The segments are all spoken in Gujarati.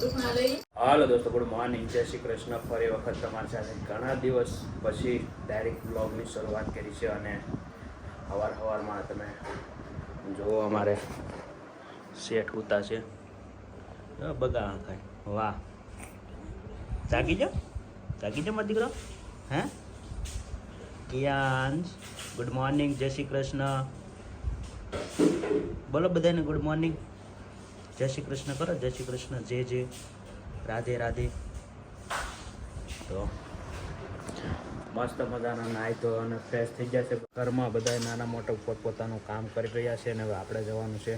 સુખના લઈ. હાલો દોસ્તો, ગુડ મોર્નિંગ, જય શ્રી કૃષ્ણ. ફરી વખત તમારી સાથે ઘણા દિવસ પછી ડાયરેક્ટ બ્લોગની શરૂઆત કરી છે અને સવારમાં તમે જુઓ અમારે શેઠ ઉતા છે. બગા ખાય વાહ, જાગી જાઓ મારો દીકરો. હે કિયાન્સ, ગુડ મોર્નિંગ, જય શ્રી કૃષ્ણ. બોલો બધાને ગુડ મોર્નિંગ, જય શ્રી કૃષ્ણ કરો. જય શ્રી કૃષ્ણ, જય રાધે રાધે. તો મસ્ત મજાના નાહી તો અને ફ્રેશ થઈ જશે. ઘરમાં બધા નાના મોટા પોતપોતાનું કામ કરી રહ્યા છે અને હવે આપણે જવાનું છે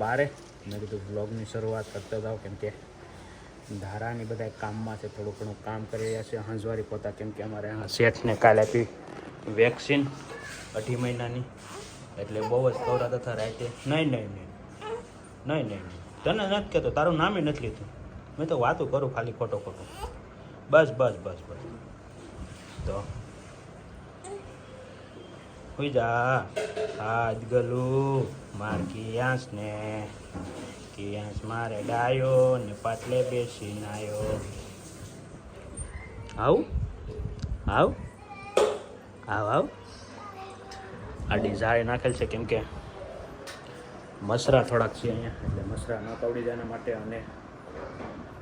બારે. મેં કીધું બ્લોગની શરૂઆત કરતા જાઓ, કેમ કે ધારાની બધા કામમાં છે, થોડું ઘણું કામ કરી રહ્યા છે. હંજવારી પોતા, કેમ કે અમારે શેઠને કાલે આપી વેક્સિન 2.5 મહિનાની, એટલે બહુ જ કવરાતા હતા રાતે. નહીં તને નથી કહેતો, તારું નામે નથી લીધું. મેં તો વાતું કરું ખાલી ખોટો. બસ તો હોઈ જા. હાથ ગલું માર કિયાસ ને કિયાસ મારે ડાયો ને પાટલે બેસી નાયો. આવ આડી ઝાડે નાખેલ છે, કેમ કે મસરા થોડાક છે અહીંયા, એટલે મસરા ન તવડી જાય એના માટે અને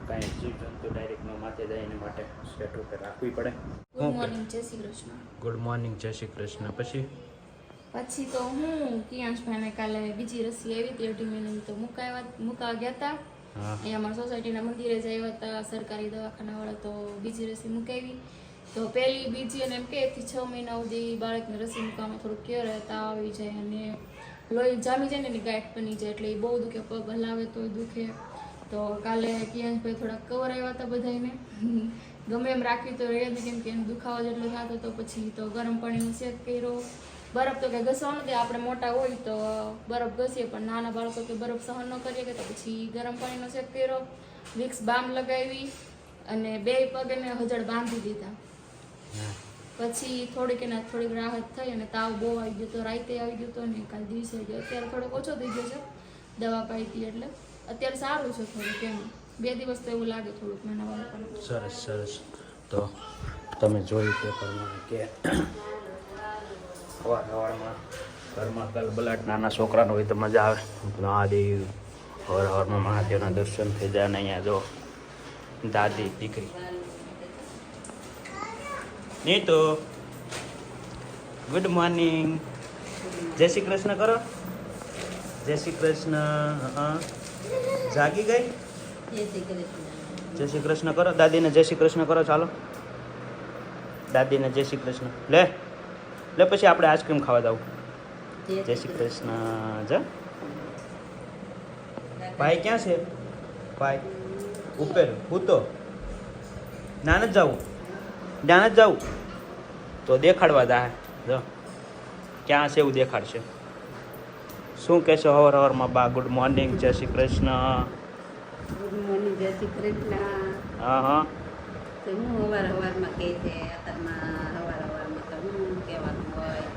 કાંઈ જીવજંતુ ડાયરેક્ટ ન માથે જાય એના માટે સેટ ઉપર રાખવી પડે. ગુડ મોર્નિંગ, જય શ્રી કૃષ્ણ. ગુડ મોર્નિંગ, જય શ્રી કૃષ્ણ. પછી તો હું કિયાંશભાઈને કાલે બીજી રસી આવી હતી 2.5 મહિનાની, તો મુકાવા ગયા હતા. અહીંયા અમારા સોસાયટીના મંદિરે જ આવ્યા હતા સરકારી દવાખાનાવાળા, તો બીજી રસી મુકાવી. તો પહેલી બીજી અને એમ કે 6 મહિના સુધી બાળકને રસી મૂકવામાં થોડુંક કેર તાવ આવી જાય અને લોહી જામી જાય ને એની ગાંઠ બની જાય, એટલે એ બહુ દુખે, પગ હલાવે તો દુખે. તો કાલે કિયાંશભાઈ થોડાક કવર આવ્યા હતા બધાને. ગમે એમ રાખવી તો રહે જ, કેમ કે એનો દુખાવો જેટલો થતો તો પછી તો ગરમ પાણીનો શેક કર્યો. બરફ તો કંઈ ઘસવાનો નથી, આપણે મોટા હોય તો બરફ ઘસીએ, પણ નાના બાળકો કે બરફ સહન ન કરીએ કે, તો પછી ગરમ પાણીનો શેક કર્યો, વિક્સ બામ લગાવી અને 2 પગને હજળ બાંધી દીધા. પછી થોડીક રાહત થઈ અને તાવ બહુ આવી ગયો તો, રાતે આવી ગયો તો ને કાલ દિવસે ગયો. અત્યારે થોડોક ઓછો થઈ ગયો છે, દવા પાઈ હતી એટલે અત્યારે સારું છે થોડુંક. એમ 2 દિવસ તો એવું લાગે થોડુંક નાના બાળકોને. સરસ. તો તમે જોયું પેપરમાં કે સવારમાં ઘરમાં કલબલાટ નાના છોકરાનો હોય તો મજા આવે. મહાદેવ સવારમાં મહાદેવના દર્શન થઈ જાય. ને અહીંયા જો દાદી દીકરી નહીં તો ગુડ મોર્નિંગ, જય શ્રી કૃષ્ણ કરો. જય શ્રી કૃષ્ણ. જાગી ગઈ? જય શ્રી કૃષ્ણ કરો. દાદીને જય શ્રી કૃષ્ણ કરો. ચાલો દાદીને જય શ્રી કૃષ્ણ. લે પછી આપણે આઈસ્ક્રીમ ખાવા જાવ. જય શ્રી કૃષ્ણ. જા ભાઈ ક્યાં છે? ભાઈ ઉપર હું ના જ જાવું તો દેખાડવા દા. જો ક્યાં છે એવું દેખાડશે. શું કહેશો હવારમાં બા? ગુડ મોર્નિંગ, જય શ્રી કૃષ્ણ. ગુડ મોર્નિંગ, જય શ્રી કૃષ્ણ. હા તો હું સવારમાં કહે છે, અત્યારમાં સવારમાં તો હું કહેવાનું હોય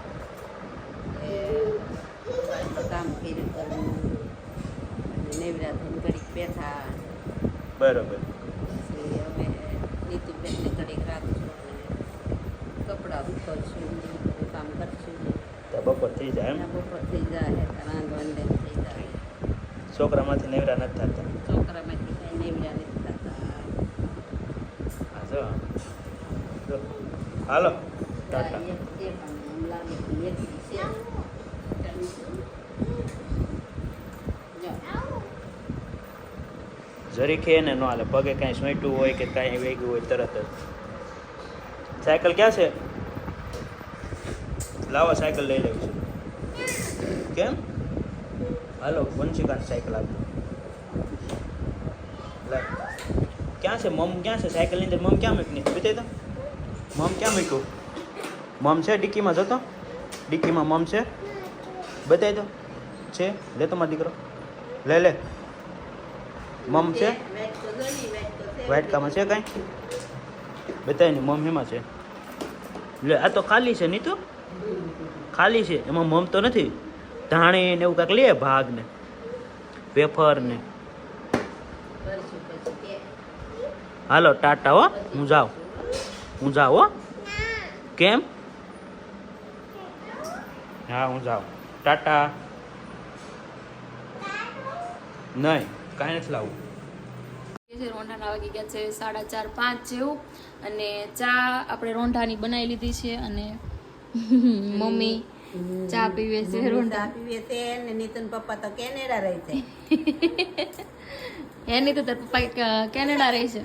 કે કામ કર્યું કરવું અને નેવરા થઈને ઘડીક બેઠા. બરોબર. પછી હવે નીતુબેનને ઘડીક રાખશું અને કપડાં ઉતરશું, કામ કરશું. તો બપોર થઈ જાય એમ? બપોર થઈ જાય, રાંધવાને થઈ જાય. છોકરામાંથી નેવરા નથી થતા. છોકરામાંથી કાંઈ નેવરા નથી થતા. હાલો ટાટા. એક છે પણ એમ લાગે કે એક છે. જરીકે એને ન હાલે, પગે કાંઈ સોંટ્યું હોય કે કાંઈ વેગ્યું હોય તરત જ. સાયકલ ક્યાં છે? લાવો સાયકલ લઈ લેવી છે. કેમ? હાલો વંશિકાને સાયકલ આપજો. ક્યાં છે મમ? ક્યાં છે સાયકલની અંદર? મમ ક્યાં મૂકની બતાવી દો. મમ ક્યાં મૂક્યું? મમ છે ડિક્કીમાં? જતો ડિક્કીમાં મમ છે, બતાવી દો. છે લે તો મારો દીકરો, લે મમ છે વાટકામાં છે કાંઈ? બતાવી ને મમ એમાં છે. લે આ તો ખાલી છે. નહીં તો ખાલી છે, એમાં મમ તો નથી. ધાણી ને એવું કાંઈક લે, ભાગ ને વેફર ને કરશું પછી તે હાલો ટાટા હો, હું જાઉં હો. કેમ? હા હું જાઉં, ટાટા. નહીં કાંઈ નથી લાવું. રોંઢાના વાગી ગયા છે 4:30-5 જેવું, અને ચા આપણે રોંઢાની બનાવી લીધી છે, અને મમ્મી ચા પીવે છે. રોંઢા ચા પીવે છે ને નીતિન પપ્પા તો કેનેડા રહે છે. એની તો તાર પપ્પા કેનેડા રહે છે.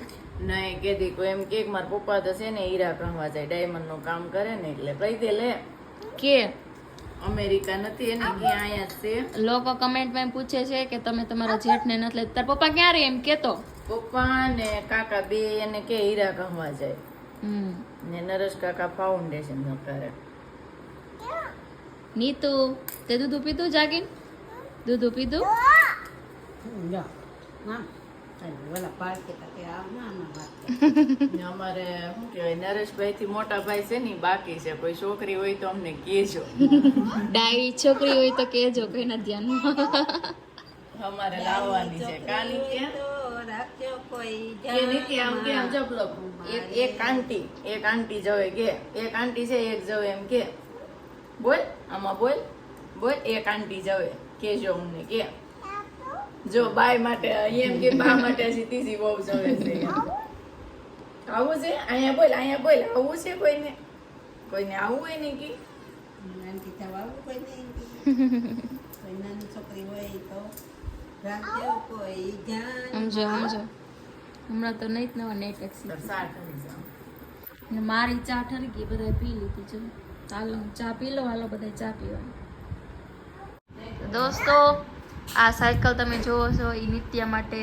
નહીં કેદી કોઈ એમ કે મારા પપ્પા તો છે ને હીરા કહવા જાય, ડાયમંડ નું કામ કરે ને એટલે કઈ દે લે કે અમેરિકા નથી એને કે અહીંયા જ છે. લોકો કમેન્ટમાં એમ પૂછે છે કે તમે તમારા જેઠને નથી લેતા, તાર પપ્પા ક્યાં રહે એમ કેતો. પપ્પા ને કાકા બે એને કે હીરા કહવા જાય, ને નરેશ કાકા ફાઉન્ડેશન નું કરે. નીતુ તે દૂધ પીધું? જાગીન દૂધ પીધું? જા ના ઓલા પાર્ક કે આવ ના ને અમારે શું કહેવાય, નરેશભાઈ થી મોટા ભાઈ છે ને ઈ બાકી છે. કોઈ છોકરી હોય તો અમને કહેજો. ડાઈ છોકરી હોય તો કેજો, કોઈના ધ્યાનમાં. અમારે લાવવાની છે. કાલી કે રાખજો કોઈ કે નીતિ આમ કે આમ જબલો એક આંટી જવે કે એક આંટી છે, એક જવે એમ કે બોલ આમાં બોલ એક આંટી જવે કેજો અમને કે જો બાય માટે એમ કે બા માટે હજી ત્રીજી બહુ જવે છે. આવું છે અહીંયા બોલ આવું છે કોઈને આવું હોય ને કે નાની જવાબ કોઈ નહીં કોઈ નાની છોકરી હોય તો રાખજો કોઈ ધ્યાન સમજો હમણાં તો નહીં જ નવા નેટ તાર સાર કરી જાવ. ને મારી ચા ઠરી ગઈ, બધા પી લીધી છે. ચાલો ચા પી લો, હાલો બધા ચા પીવાની. દોસ્તો આ સાયકલ તમે જોવો છો એ નિત્યા માટે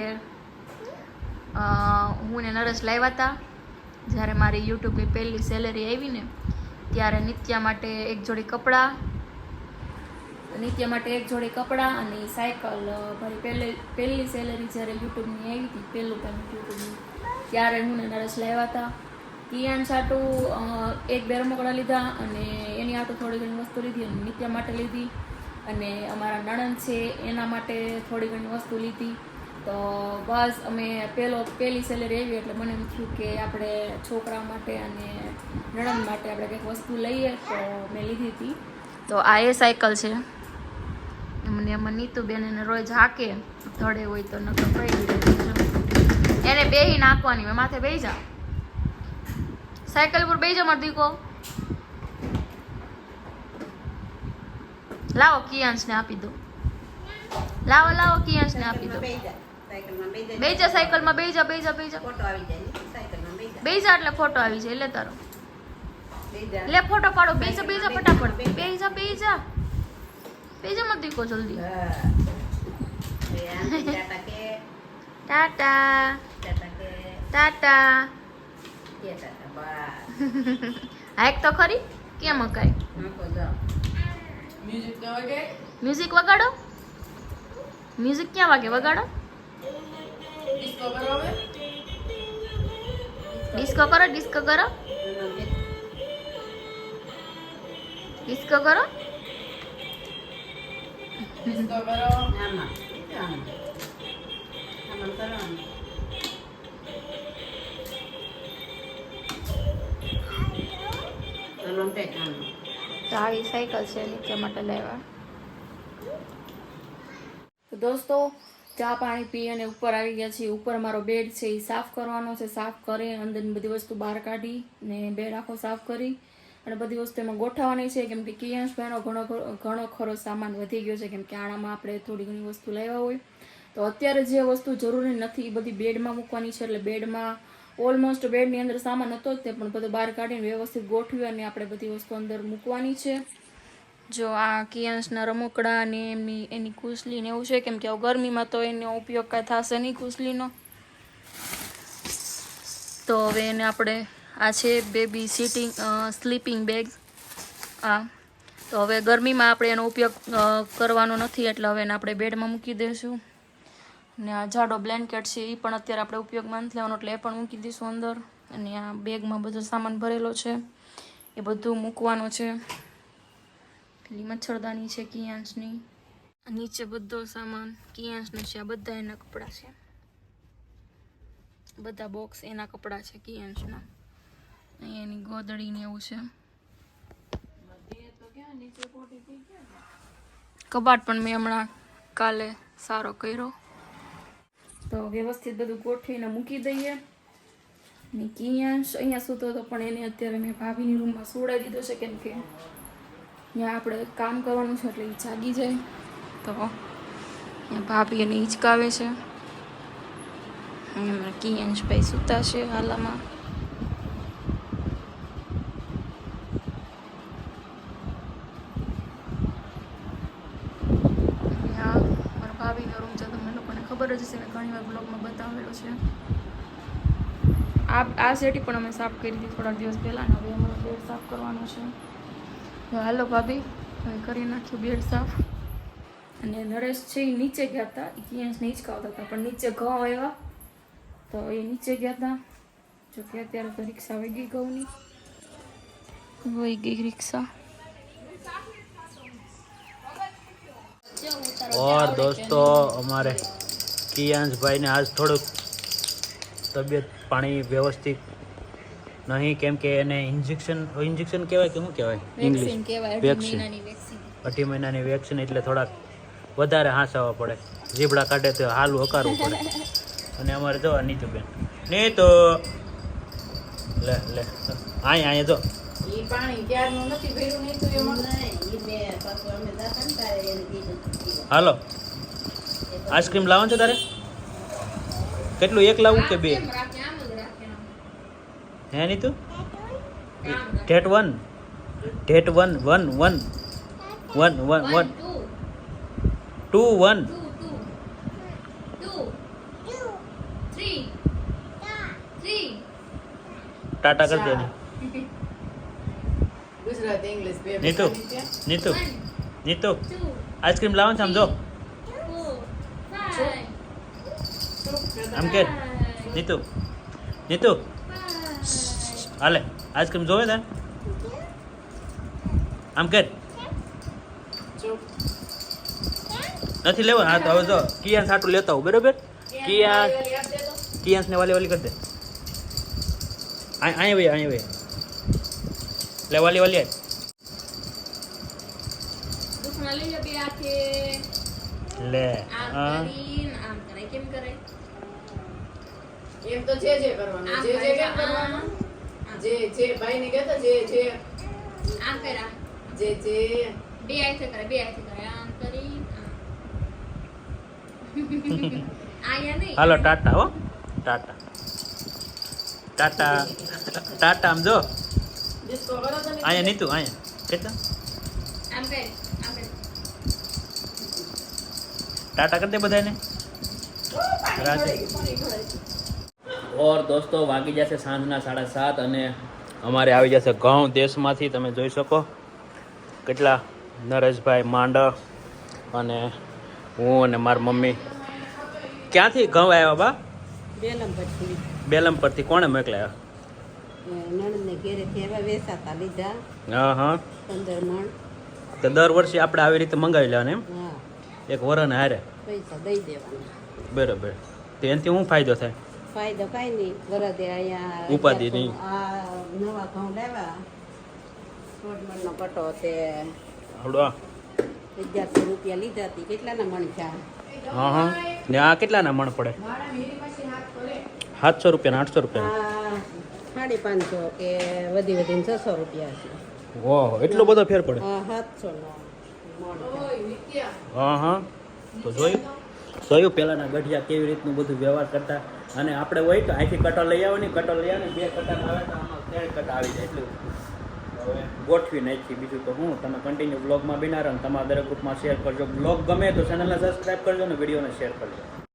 હું ને નરેશ લાવ્યા હતા. જ્યારે મારી યુટ્યુબની પહેલી સેલેરી આવી ને ત્યારે નિત્યા માટે એક જોડી કપડાં અને સાયકલ મારી પહેલી સેલેરી જ્યારે યુટ્યુબની આવી હતી, પહેલું યુટ્યુબની, ત્યારે હું ને નરેશ લાવ્યા હતા. કિયાન સાટું 1-2 રમકડા લીધા, અને એની આટું થોડી ઘણી વસ્તુ લીધી, અને નિત્યા માટે લીધી, અને અમારા નણંદ છે એના માટે થોડી ઘણી વસ્તુ લીધી. તો બસ અમે પહેલી સેલેરી આવી એટલે મને એમ થયું કે આપણે છોકરા માટે અને નણંદ માટે આપણે કંઈક વસ્તુ લઈએ, તો મેં લીધી હતી. તો આ એ સાયકલ છે. મને એમાં નીતુબેન એને રોજ હાકે, ધડે હોય તો નકર પડી એને બેહી નાખવાની. મેં માથે બેહી જા, સાયકલ પર બેહી જા મારો દીકો. લાવો કિયાંશને આપી દો, લાવો કિયાંશને આપી દો. બેહી જા સાયકલમાં, બેહી જા ફોટો આવી જાય ને સાયકલમાં બેહી જા એટલે ફોટો આવી જાય. લે તારો લે ફોટો પાડો. બેહી જા ફટાફટ. બેહી જા મત દીકો જલ્દી. ટાટા હાક તો ખરી. કેમ હકાય? મ્યુઝિક તો વાગે, મ્યુઝિક વગાડો. મ્યુઝિક ક્યાં વાગે? વગાડો. ડિસ્કો કરો હવે. ડિસ્કો કરો. ડિસ્કો કરો. આમાં કરવાનું. તો આવી સાયકલ છે નીચે માટે લેવા. દોસ્તો ચા પાણી પી અને ઉપર આવી ગયા છીએ. ઉપર મારો બેડ છે એ સાફ કરવાનો છે. સાફ કરી અંદરની બધી વસ્તુ બહાર કાઢી ને બેડ આખો સાફ કરી અને બધી વસ્તુ એમાં ગોઠવવાની છે. કેમ કે કિયાંશભાઈનો ઘણો ખરો સામાન વધી ગયો છે. કેમ કે આણામાં આપણે થોડી ઘણી વસ્તુ લાવ્યા હોય તો અત્યારે જે વસ્તુ જરૂરી નથી એ બધી બેડમાં મૂકવાની છે. એટલે બેડમાં ઓલમોસ્ટ બેડની અંદર સામાન હતો જ તે પણ બધું બહાર કાઢીને વ્યવસ્થિત ગોઠવી અને આપણે બધી વસ્તુ અંદર મૂકવાની છે. જો આ કિયાંશના રમકડા અને એની કુસલી ને એવું છે. કેમ કે ગરમીમાં તો એનો ઉપયોગ કાંઈ થશે નહીં કુસલીનો. તો હવે એને આપણે આ છે બેબી સ્લીપિંગ બેગ. તો હવે ગરમીમાં આપણે એનો ઉપયોગ કરવાનો નથી એટલે હવે એને આપણે બેડમાં મૂકી દઈશું. ને આ જાડો બ્લેન્કેટ છે એ પણ અત્યારે આપણે ઉપયોગમાં નથી લેવાનો એટલે એ પણ મૂકી દઈશું અંદર. અને આ બેગમાં બધો સામાન ભરેલો છે એ બધું મૂકવાનું છે. પેલી મચ્છરદાની છે કિયાંશની. નીચે બધો સામાન કિયાંશનો છે. આ બધા એના કપડાં છે. બધા બોક્સ એના કપડાં છે કિયાંશના. અહીંયા એની ગોદડી ને એવું છે. કબાટ પણ મેં હમણાં કાલે સારો કર્યો. તો વ્યવસ્થિત બધું ગોઠવીને મૂકી દઈએ. ને કિયાંશ અહીંયા સૂતો હતો પણ એને અત્યારે મેં ભાભીની રૂમમાં સુવડાવી દીધો છે કેમ કે ત્યાં આપણે કામ કરવાનું છે એટલે એ જાગી જાય. તો અહીંયા ભાભી એને હિંચકાવે છે. અહીંયા કિયાંશભાઈ સૂતા છે હાલામાં. મારા ભાભીનો રૂમ છે તમને લોકોને ખબર જ હશે, મેં ઘણી વાર બ્લોગમાં બતાવેલો છે. આ સેટી પણ અમે સાફ કરી હતી થોડા દિવસ પહેલાં. હવે અમારો બેડ સાફ કરવાનો છે. હાલો ભાભી, હવે કરી નાખ્યું બેડ સાફ. અને નરેશ છે એ નીચે ગયા હતા, એ કિયાંશને હિંચકાવતા હતા પણ નીચે ઘઉં આવ્યા તો એ નીચે ગયા હતા. જો કે અત્યારે તો રિક્ષા વહી ગઈ ઘઉંની, વહી ગઈ રિક્ષા. और दोस्तों हमारे कियांश भाई ने आज थोड़ુંક તબિયત પાણી વ્યવસ્થિત નહીં, કેમ કે એને ઇન્જેક્શન કહેવાય કે શું કહેવાય ઇંગ્લિશ વેક્સિન, 2 મહિનાની વેક્સિન એટલે થોડાક વધારે હાંસવા પડે, જીબડા કાઢે તો હાલું હકારવું પડે. અને અમારે જો નીતુબેન નહીં તો લે લે અહીંયા જો ઈ પાણી ક્યારનું નથી ભર્યું નહીં તો એમાં હાલો આઈસ્ક્રીમ લાવવાનું છે તારે? કેટલું, એક લાવું કે 2? હે નીતુ? ડેટ 1 2 1 ટાટા કરી દે. ગુજરાત ઇંગ્લિશ બે નીતુ આઈસ્ક્રીમ લાવવાનું છે આમ જો આમ કે નીતુ હાલે આઈસ્ક્રીમ જોવે તાર આમ કે નથી લેવા. હા તો હવે જો કિયાંશ હાટું લેતા હું બરોબર. કિયાંશ ને વાલી કરી દે. અહીંયા ભાઈ લે વાલી આય. લે એમ તો જે કરવાનું જે કેમ કરવાનું જે ભાઈ ને કહેતા જે આમ કરા જે બે આઈથી કરે આમ કરી આયા નહીં. હાલો ટાટા હો ટાટા આમ જો ડિસ્કો કરો તો અહીંયા નીતુ અહીંયા કેટલા આમ કર ટાટા કરી દે બધાને. ઓર દોસ્તો વાગી જશે સાંજના 7:30 અને અમારે આવી જશે ઘઉં દેશમાંથી. તમે જોઈ શકો કેટલા નરેશભાઈ માંડ અને હું અને મારી મમ્મી. ક્યાંથી ઘઉં આવ્યા બા? બેલમપરથી. કોણે મોકલાયા? નણંદને ઘેરેથી એવા વેચાતા લીધા. હા 15 મણ. તો દર વર્ષે આપણે આવી રીતે મંગાવી લેવાના એમ? હા, એક વરને હારે પૈસા દઈ દેવાના. બરાબર. તો એનાથી શું ફાયદો થાય? ફાયદો કાંઈ નહીં. વરદે અહીંયા ઉપાધિ નહીં. આ નવા ઘઉં લાવ્યા 16 મણનો કટો તે આવડો 1100 રૂપિયા લીધા હતી. કેટલાના મણ થયા? હા ને આ કેટલાના મણ પડે? 700 રૂપિયા 800 રૂપિયા? આ 550 કે વધીને 600 રૂપિયા છે. ઓહો, એટલો બધો ફેર પડે? હા, 700 મણ. હા તો જોયું પહેલાંના ગઢિયા કેવી રીતનું બધું વ્યવહાર કરતા. અને આપણે હોય તો અહીંથી કટો લઈ આવો ને, કટો લઈ આવે ને 2 કટા આવે તો આમાં 3 કટા આવી જાય. એટલું હવે ગોઠવી નાખી. બીજું તો હું તમે કન્ટિન્યુ બ્લોગમાં બિના રહો. તમારા દરેક ગ્રુપમાં શેર કરજો. બ્લોગ ગમે તો ચેનલને સબસ્ક્રાઈબ કરજો ને વિડીયોને શેર કરજો.